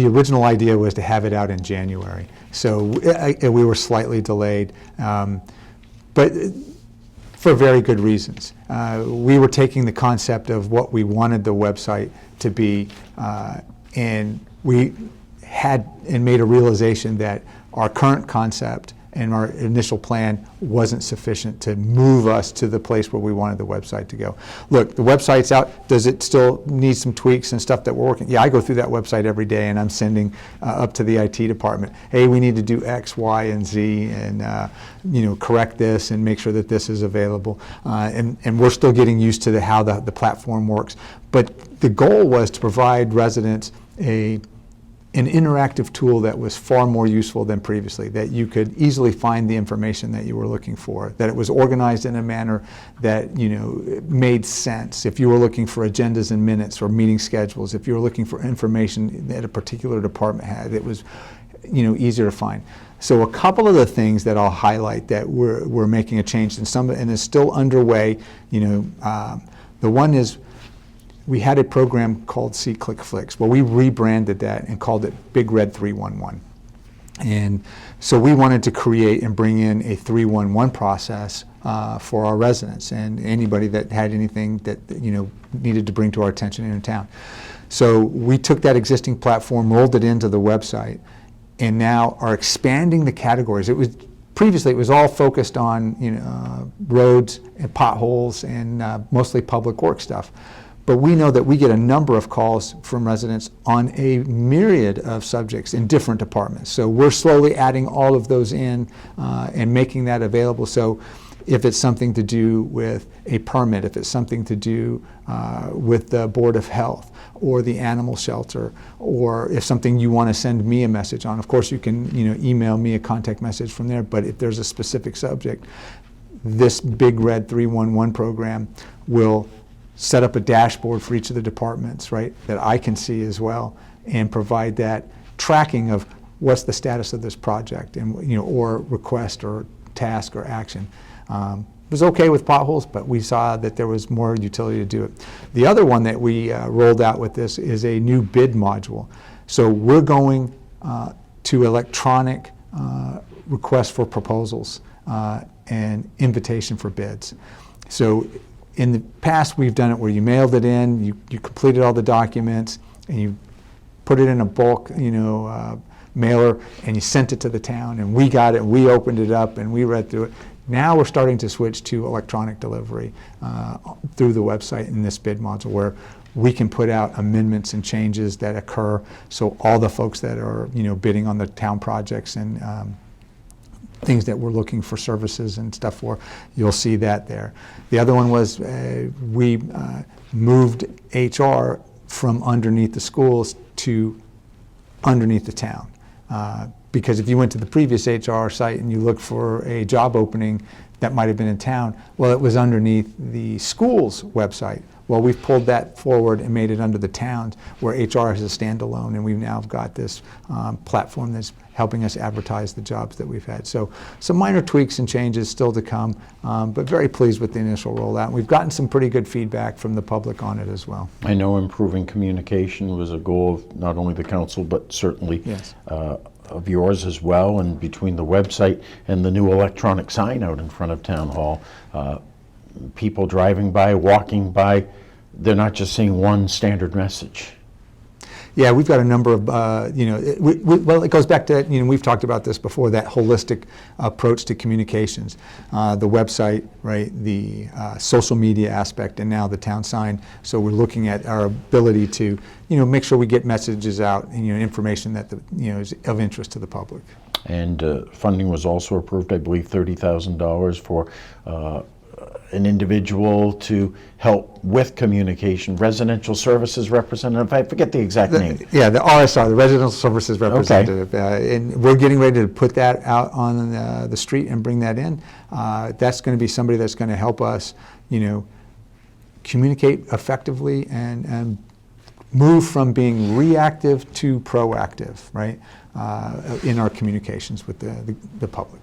The original idea was to have it out in January, so we were slightly delayed, but for very good reasons. We were taking the concept of what we wanted the website to be, and we had and made a realization that our current concept and our initial plan wasn't sufficient to move us to the place where we wanted the website to go. Look, the website's out. Does it still need some tweaks and stuff that we're working? Yeah, I go through that website every day, and I'm sending up to the IT department, hey, we need to do X, Y, and Z, and correct this and make sure that this is available. And we're still getting used to how the platform works. But the goal was to provide residents an interactive tool that was far more useful than previously, that you could easily find the information that you were looking for, that it was organized in a manner that made sense. If you were looking for agendas and minutes or meeting schedules, if you were looking for information that a particular department had, it was easier to find. So a couple of the things that I'll highlight that we're making a change in, and is still underway. The one is, we had a program called SeeClickFlix. Well, we rebranded that and called it Big Red 311. And so we wanted to create and bring in a 311 process for our residents and anybody that had anything that needed to bring to our attention in town. So we took that existing platform, rolled it into the website, and now are expanding the categories. Previously, it was all focused on roads and potholes and mostly public work stuff. But we know that we get a number of calls from residents on a myriad of subjects in different departments. So we're slowly adding all of those in and making that available. So if it's something to do with a permit, if it's something to do with the Board of Health or the animal shelter, or if something you want to send me a message on, of course you can email me a contact message from there. But if there's a specific subject, this Big Red 311 program will set up a dashboard for each of the departments, right, that I can see as well, and provide that tracking of what's the status of this project, and or request or task or action. It was okay with potholes, but we saw that there was more utility to do it. The other one that we rolled out with this is a new bid module. So we're going to electronic request for proposals and invitation for bids. So in the past, we've done it where you mailed it in, you completed all the documents, and you put it in a bulk, mailer, and you sent it to the town, and we got it, and we opened it up, and we read through it. Now we're starting to switch to electronic delivery through the website in this bid module, where we can put out amendments and changes that occur, so all the folks that are bidding on the town projects and things that we're looking for services and stuff for, you'll see that there. The other one was we moved HR from underneath the schools to underneath the town. Because if you went to the previous HR site and you looked for a job opening that might have been in town, well, it was underneath the school's website. Well, we've pulled that forward and made it under the towns, where HR is a standalone, and we've now got this platform that's helping us advertise the jobs that we've had. So some minor tweaks and changes still to come, but very pleased with the initial rollout. We've gotten some pretty good feedback from the public on it as well. I know improving communication was a goal of not only the council, but certainly yes. Of yours as well, and between the website and the new electronic sign out in front of Town Hall, people driving by, walking by, they're not just seeing one standard message. Yeah, we've got a number of, well, it goes back to, we've talked about this before, that holistic approach to communications. The website, right, the social media aspect, and now the town sign. So we're looking at our ability to, make sure we get messages out and, information that, is of interest to the public. And funding was also approved, I believe, $30,000 for an individual to help with communication, residential services representative, I forget the exact name. Yeah, the RSR, the residential services representative. Okay. And we're getting ready to put that out on the street and bring that in. That's going to be somebody that's going to help us, communicate effectively and move from being reactive to proactive, right, in our communications with the public.